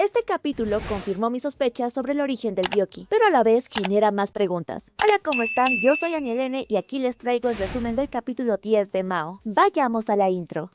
Este capítulo confirmó mis sospechas sobre el origen del Byoki, pero a la vez genera más preguntas. Hola, ¿cómo están? Yo soy Anielene y aquí les traigo el resumen del capítulo 10 de Mao. Vayamos a la intro.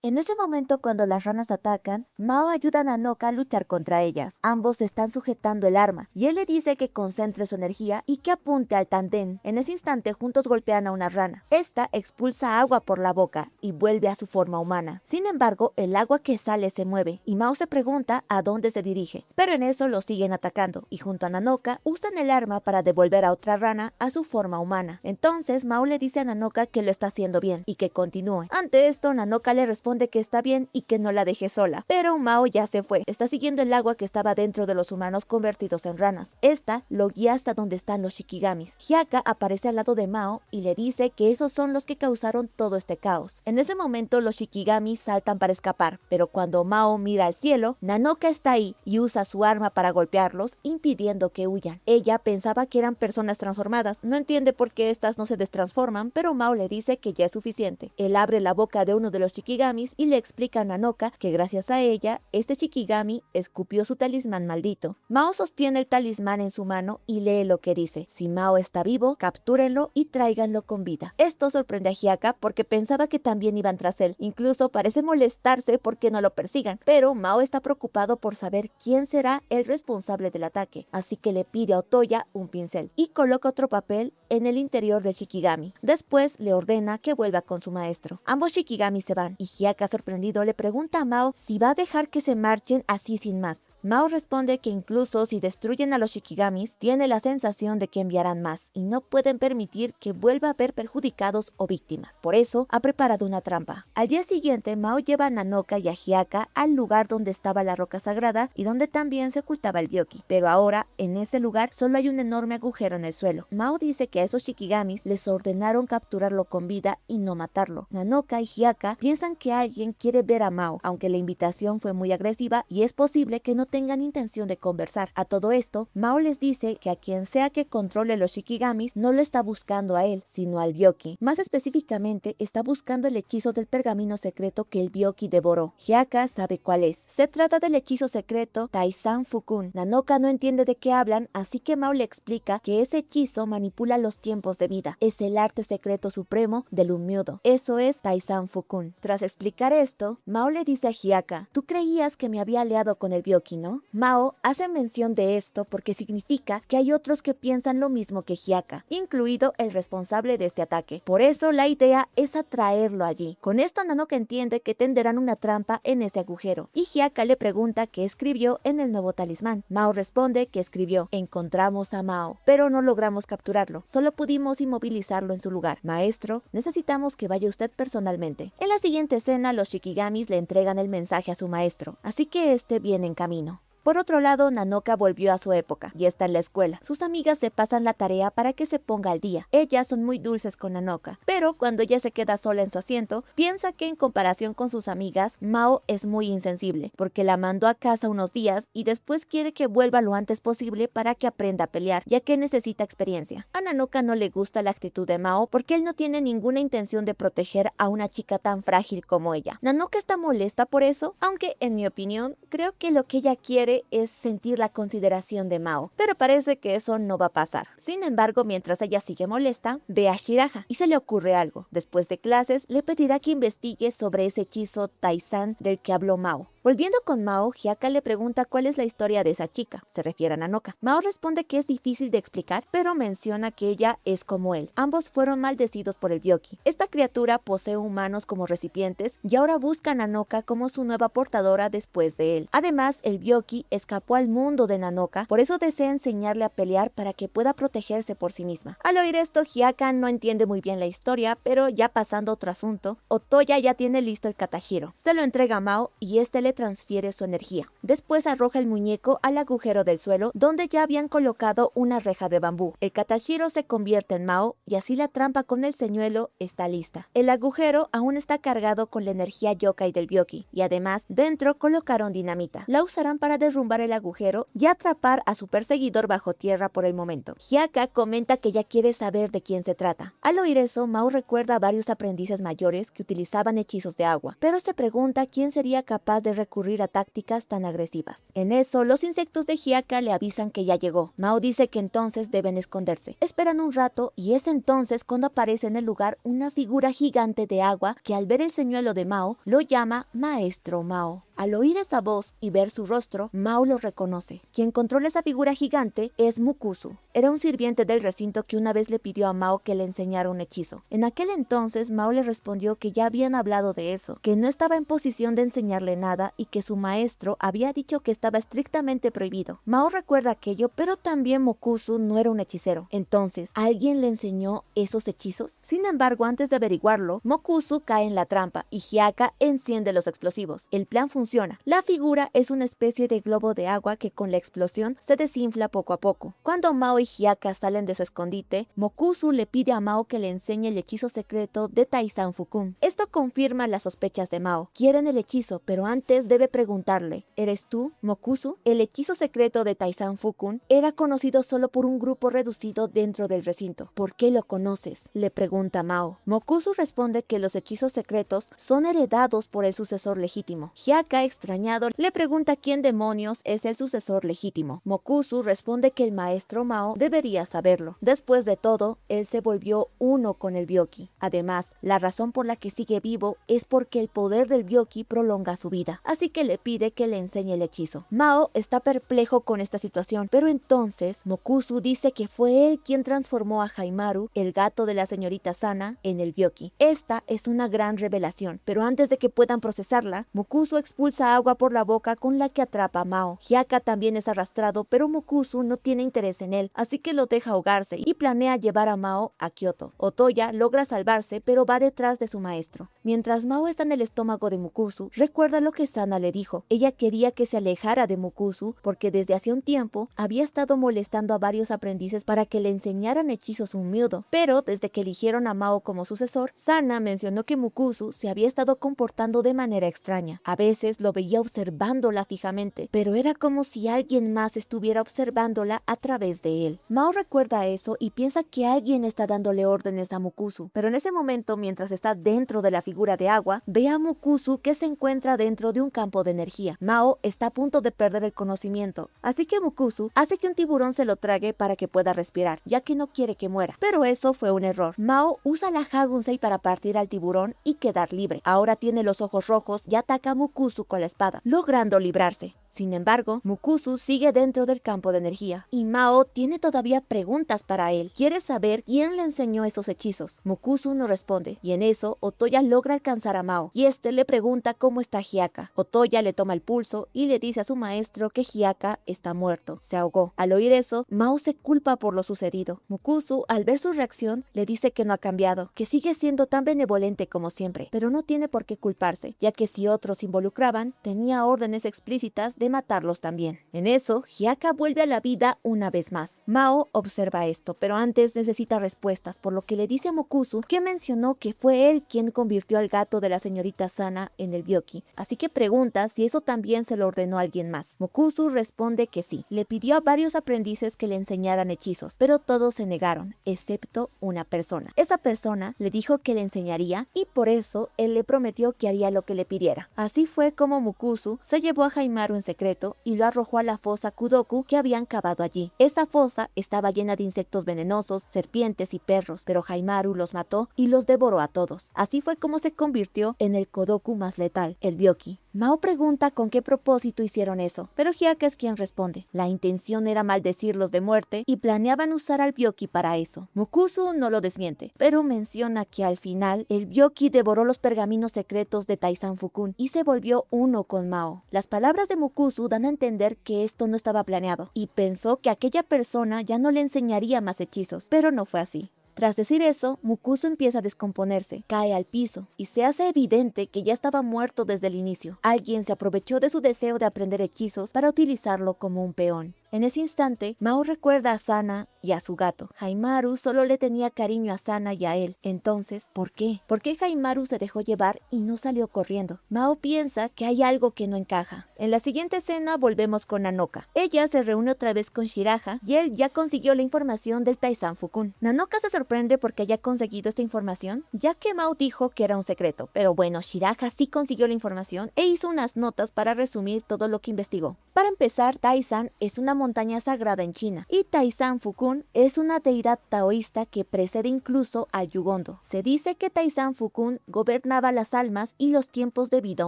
En ese momento, cuando las ranas atacan, Mao ayuda a Nanoka a luchar contra ellas. Ambos están sujetando el arma, y él le dice que concentre su energía y que apunte al tandén. En ese instante, juntos golpean a una rana. Esta expulsa agua por la boca y vuelve a su forma humana. Sin embargo, el agua que sale se mueve, y Mao se pregunta a dónde se dirige. Pero en eso lo siguen atacando, y junto a Nanoka, usan el arma para devolver a otra rana a su forma humana. Entonces, Mao le dice a Nanoka que lo está haciendo bien, y que continúe. Ante esto, Nanoka le responde que está bien y que no la deje sola, pero Mao ya se fue. Está siguiendo el agua que estaba dentro de los humanos convertidos en ranas. Esta lo guía hasta donde están los Shikigamis. Hyaka aparece al lado de Mao y le dice que esos son los que causaron todo este caos. En ese momento los Shikigamis saltan para escapar, pero cuando Mao mira al cielo, Nanoka está ahí y usa su arma para golpearlos, impidiendo que huyan. Ella pensaba que eran personas transformadas, no entiende por qué estas no se destransforman, pero Mao le dice que ya es suficiente. Él abre la boca de uno de los Shikigamis y le explica a Nanoka que gracias a ella, este Shikigami escupió su talismán maldito. Mao sostiene el talismán en su mano y lee lo que dice: si Mao está vivo, captúrenlo y tráiganlo con vida. Esto sorprende a Hyaka porque pensaba que también iban tras él. Incluso parece molestarse porque no lo persigan, pero Mao está preocupado por saber quién será el responsable del ataque, así que le pide a Otoya un pincel y coloca otro papel en el interior del Shikigami. Después le ordena que vuelva con su maestro. Ambos Shikigami se van y Hyaka, sorprendido, le pregunta a Mao si va a dejar que se marchen así sin más. Mao responde que incluso si destruyen a los Shikigamis, tiene la sensación de que enviarán más y no pueden permitir que vuelva a haber perjudicados o víctimas. Por eso ha preparado una trampa. Al día siguiente, Mao lleva a Nanoka y a Hyaka al lugar donde estaba la roca sagrada y donde también se ocultaba el Byoki. Pero ahora, en ese lugar, solo hay un enorme agujero en el suelo. Mao dice que a esos Shikigamis les ordenaron capturarlo con vida y no matarlo. Nanoka y Hyaka piensan que alguien quiere ver a Mao, aunque la invitación fue muy agresiva y es posible que no tengan intención de conversar. A todo esto, Mao les dice que a quien sea que controle los Shikigamis no lo está buscando a él, sino al Byoki. Más específicamente, está buscando el hechizo del pergamino secreto que el Byoki devoró. Hyaka sabe cuál es. Se trata del hechizo secreto Taizan Fukun. Nanoka no entiende de qué hablan, así que Mao le explica que ese hechizo manipula los tiempos de vida. Es el arte secreto supremo del Unmyodo. Eso es Taizan Fukun. Tras explicar esto, Mao le dice a Hyaka: tú creías que me había aliado con el Byoki, ¿no? Mao hace mención de esto porque significa que hay otros que piensan lo mismo que Hyaka, incluido el responsable de este ataque. Por eso la idea es atraerlo allí. Con esto Nanoka entiende que tenderán una trampa en ese agujero, y Hyaka le pregunta qué escribió en el nuevo talismán. Mao responde que escribió: encontramos a Mao, pero no logramos capturarlo, solo pudimos inmovilizarlo en su lugar. Maestro, necesitamos que vaya usted personalmente. En la siguiente escena, los Shikigamis le entregan el mensaje a su maestro, así que este viene en camino. Por otro lado, Nanoka volvió a su época y está en la escuela. Sus amigas le pasan la tarea para que se ponga al día. Ellas son muy dulces con Nanoka, pero cuando ella se queda sola en su asiento, piensa que en comparación con sus amigas, Mao es muy insensible, porque la mandó a casa unos días y después quiere que vuelva lo antes posible para que aprenda a pelear, ya que necesita experiencia. A Nanoka no le gusta la actitud de Mao porque él no tiene ninguna intención de proteger a una chica tan frágil como ella. Nanoka está molesta por eso, aunque en mi opinión, creo que lo que ella quiere es sentir la consideración de Mao, pero parece que eso no va a pasar. Sin embargo, mientras ella sigue molesta, ve a Shiraha y se le ocurre algo. Después de clases, le pedirá que investigue sobre ese hechizo Taizan del que habló Mao. Volviendo con Mao, Hyaka le pregunta cuál es la historia de esa chica, se refiere a Nanoka. Mao responde que es difícil de explicar, pero menciona que ella es como él. Ambos fueron maldecidos por el Byoki. Esta criatura posee humanos como recipientes y ahora busca a Nanoka como su nueva portadora después de él. Además, el Byoki escapó al mundo de Nanoka, por eso desea enseñarle a pelear para que pueda protegerse por sí misma. Al oír esto, Hyaka no entiende muy bien la historia, pero ya pasando a otro asunto, Otoya ya tiene listo el Katahiro. Se lo entrega a Mao y este le le transfiere su energía. Después arroja el muñeco al agujero del suelo donde ya habían colocado una reja de bambú. El Katashiro se convierte en Mao y así la trampa con el señuelo está lista. El agujero aún está cargado con la energía yokai del Byoki y además dentro colocaron dinamita. La usarán para derrumbar el agujero y atrapar a su perseguidor bajo tierra por el momento. Hyaka comenta que ya quiere saber de quién se trata. Al oír eso, Mao recuerda a varios aprendices mayores que utilizaban hechizos de agua, pero se pregunta quién sería capaz de recurrir a tácticas tan agresivas. En eso, los insectos de Hyaka le avisan que ya llegó. Mao dice que entonces deben esconderse. Esperan un rato y es entonces cuando aparece en el lugar una figura gigante de agua que al ver el señuelo de Mao lo llama Maestro Mao. Al oír esa voz y ver su rostro, Mao lo reconoce. Quien controla esa figura gigante es Mukusu. Era un sirviente del recinto que una vez le pidió a Mao que le enseñara un hechizo. En aquel entonces, Mao le respondió que ya habían hablado de eso, que no estaba en posición de enseñarle nada y que su maestro había dicho que estaba estrictamente prohibido. Mao recuerda aquello, pero también Mukusu no era un hechicero. Entonces, ¿alguien le enseñó esos hechizos? Sin embargo, antes de averiguarlo, Mukusu cae en la trampa y Hyaka enciende los explosivos. El plan funciona. La figura es una especie de globo de agua que con la explosión se desinfla poco a poco. Cuando Mao y Hyaka salen de su escondite, Mukusu le pide a Mao que le enseñe el hechizo secreto de Taizan Fukun. Esto confirma las sospechas de Mao. Quieren el hechizo, pero antes debe preguntarle: ¿eres tú, Mukusu? El hechizo secreto de Taizan Fukun era conocido solo por un grupo reducido dentro del recinto. ¿Por qué lo conoces?, le pregunta Mao. Mukusu responde que los hechizos secretos son heredados por el sucesor legítimo. Hyaka, extrañado, le pregunta quién demonios es el sucesor legítimo. Mukusu responde que el maestro Mao debería saberlo. Después de todo, él se volvió uno con el Byoki. Además, la razón por la que sigue vivo es porque el poder del Byoki prolonga su vida, así que le pide que le enseñe el hechizo. Mao está perplejo con esta situación, pero entonces Mukusu dice que fue él quien transformó a Haimaru, el gato de la señorita Sana, en el Byoki. Esta es una gran revelación, pero antes de que puedan procesarla, Mukusu expulsa agua por la boca con la que atrapa a Mao. Hyaka también es arrastrado, pero Mukusu no tiene interés en él, así que lo deja ahogarse y planea llevar a Mao a Kyoto. Otoya logra salvarse, pero va detrás de su maestro. Mientras Mao está en el estómago de Mukusu, recuerda lo que Sana le dijo. Ella quería que se alejara de Mukusu porque desde hace un tiempo había estado molestando a varios aprendices para que le enseñaran hechizos un miudo, pero desde que eligieron a Mao como sucesor, Sana mencionó que Mukusu se había estado comportando de manera extraña. A veces lo veía observándola fijamente, pero era como si alguien más estuviera observándola a través de él. Mao recuerda eso y piensa que alguien está dándole órdenes a Mukusu, pero en ese momento, mientras está dentro de la figura de agua, ve a Mukusu que se encuentra dentro de un campo de energía. Mao está a punto de perder el conocimiento, así que Mukusu hace que un tiburón se lo trague para que pueda respirar, ya que no quiere que muera. Pero eso fue un error. Mao usa la Hagunsei para partir al tiburón y quedar libre. Ahora tiene los ojos rojos y ataca a Mukusu con la espada, logrando librarse. Sin embargo, Mukusu sigue dentro del campo de energía y Mao tiene todavía preguntas para él. Quiere saber quién le enseñó esos hechizos. Mukusu no responde y en eso Otoya logra alcanzar a Mao y este le pregunta cómo está Hyaka. Otoya le toma el pulso y le dice a su maestro que Hyaka está muerto, se ahogó. Al oír eso, Mao se culpa por lo sucedido. Mukusu, al ver su reacción, le dice que no ha cambiado, que sigue siendo tan benevolente como siempre, pero no tiene por qué culparse, ya que si otros se involucraban, tenía órdenes explícitas de matarlos también. En eso, Hyaka vuelve a la vida una vez más. Mao observa esto, pero antes necesita respuestas, por lo que le dice a Mukusu que mencionó que fue él quien convirtió al gato de la señorita Sana en el Byoki, así que pregunta si eso también se lo ordenó a alguien más. Mukusu responde que sí. Le pidió a varios aprendices que le enseñaran hechizos, pero todos se negaron, excepto una persona. Esa persona le dijo que le enseñaría y por eso él le prometió que haría lo que le pidiera. Así fue como Mukusu se llevó a Haimaru en secreto y lo arrojó a la fosa Kudoku que habían cavado allí. Esa fosa estaba llena de insectos venenosos, serpientes y perros, pero Haimaru los mató y los devoró a todos. Así fue como se convirtió en el Kodoku más letal, el Byoki. Mao pregunta con qué propósito hicieron eso, pero Hyaka es quien responde. La intención era maldecirlos de muerte y planeaban usar al Byoki para eso. Mukusu no lo desmiente, pero menciona que al final el Byoki devoró los pergaminos secretos de Taizan Fukun y se volvió uno con Mao. Las palabras de Mukusu dan a entender que esto no estaba planeado y pensó que aquella persona ya no le enseñaría más hechizos, pero no fue así. Tras decir eso, Mukusu empieza a descomponerse, cae al piso y se hace evidente que ya estaba muerto desde el inicio. Alguien se aprovechó de su deseo de aprender hechizos para utilizarlo como un peón. En ese instante, Mao recuerda a Sana y a su gato. Haimaru solo le tenía cariño a Sana y a él. Entonces, ¿por qué? ¿Por qué Haimaru se dejó llevar y no salió corriendo? Mao piensa que hay algo que no encaja. En la siguiente escena volvemos con Nanoka. Ella se reúne otra vez con Shiraha y él ya consiguió la información del Taizan Fukun. Nanoka se sorprende porque haya conseguido esta información, ya que Mao dijo que era un secreto. Pero bueno, Shiraha sí consiguió la información e hizo unas notas para resumir todo lo que investigó. Para empezar, Taizan es una montaña sagrada en China y Taizan Fukun es una deidad taoísta que precede incluso a Yugondo. Se dice que Taizan Fukun gobernaba las almas y los tiempos de vida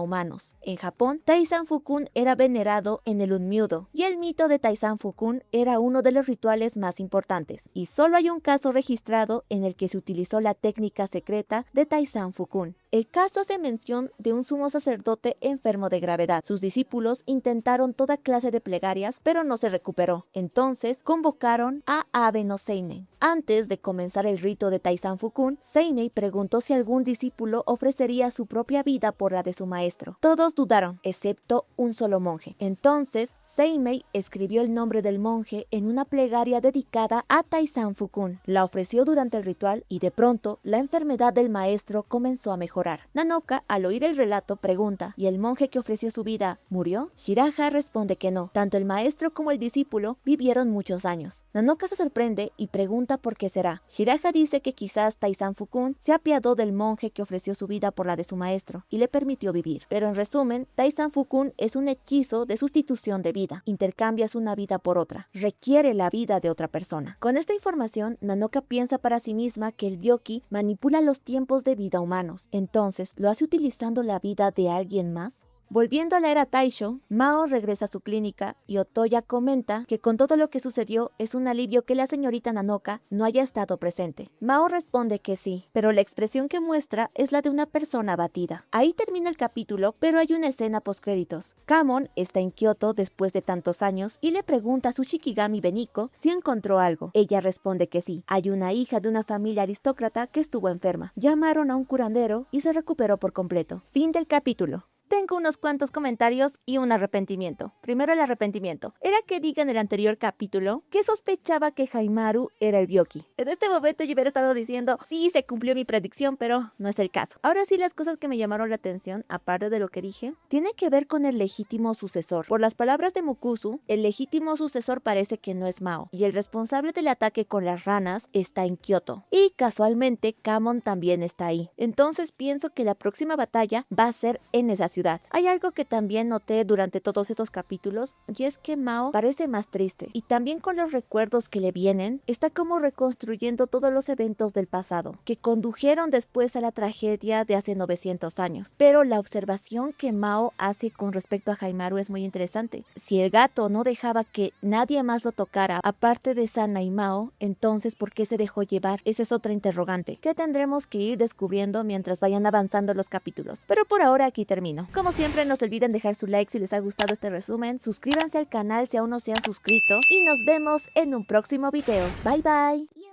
humanos. En Japón, Taizan Fukun era venerado en el Unmyudo y el mito de Taizan Fukun era uno de los rituales más importantes. Y solo hay un caso registrado en el que se utilizó la técnica secreta de Taizan Fukun. El caso hace mención de un sumo sacerdote enfermo de gravedad. Sus discípulos intentaron toda clase de plegarias, pero no se recuperó. Entonces convocaron a Abe no Seinen. Antes de comenzar el rito de Taizan Fukun, Seimei preguntó si algún discípulo ofrecería su propia vida por la de su maestro. Todos dudaron, excepto un solo monje. Entonces, Seimei escribió el nombre del monje en una plegaria dedicada a Taizan Fukun. La ofreció durante el ritual y de pronto la enfermedad del maestro comenzó a mejorar. Nanoka, al oír el relato, pregunta: ¿y el monje que ofreció su vida murió? Shiraha responde que no. Tanto el maestro como el discípulo vivieron muchos años. Nanoka se sorprende y pregunta por qué será. Shiraha dice que quizás Taizan Fukun se apiadó del monje que ofreció su vida por la de su maestro y le permitió vivir. Pero en resumen, Taizan Fukun es un hechizo de sustitución de vida. Intercambias una vida por otra. Requiere la vida de otra persona. Con esta información, Nanoka piensa para sí misma que el Byoki manipula los tiempos de vida humanos. Entonces, ¿lo hace utilizando la vida de alguien más? Volviendo a la era Taisho, Mao regresa a su clínica y Otoya comenta que con todo lo que sucedió es un alivio que la señorita Nanoka no haya estado presente. Mao responde que sí, pero la expresión que muestra es la de una persona abatida. Ahí termina el capítulo, pero hay una escena postcréditos. Kamon está en Kioto después de tantos años y le pregunta a su Shikigami Beniko si encontró algo. Ella responde que sí, hay una hija de una familia aristócrata que estuvo enferma. Llamaron a un curandero y se recuperó por completo. Fin del capítulo. Tengo unos cuantos comentarios y un arrepentimiento. Primero el arrepentimiento. Era que diga en el anterior capítulo que sospechaba que Haimaru era el Byoki. En este momento yo hubiera estado diciendo, sí, se cumplió mi predicción, pero no es el caso. Ahora sí, las cosas que me llamaron la atención, aparte de lo que dije, tiene que ver con el legítimo sucesor. Por las palabras de Mukusu, el legítimo sucesor parece que no es Mao, y el responsable del ataque con las ranas está en Kioto. Y casualmente, Kamon también está ahí. Entonces pienso que la próxima batalla va a ser en esa ciudad. Hay algo que también noté durante todos estos capítulos y es que Mao parece más triste y también con los recuerdos que le vienen está como reconstruyendo todos los eventos del pasado que condujeron después a la tragedia de hace 900 años. Pero la observación que Mao hace con respecto a Haimaru es muy interesante. Si el gato no dejaba que nadie más lo tocara aparte de Sana y Mao, entonces ¿por qué se dejó llevar? Esa es otra interrogante que tendremos que ir descubriendo mientras vayan avanzando los capítulos. Pero por ahora aquí termino. Como siempre, no se olviden dejar su like si les ha gustado este resumen, suscríbanse al canal si aún no se han suscrito y nos vemos en un próximo video. Bye bye.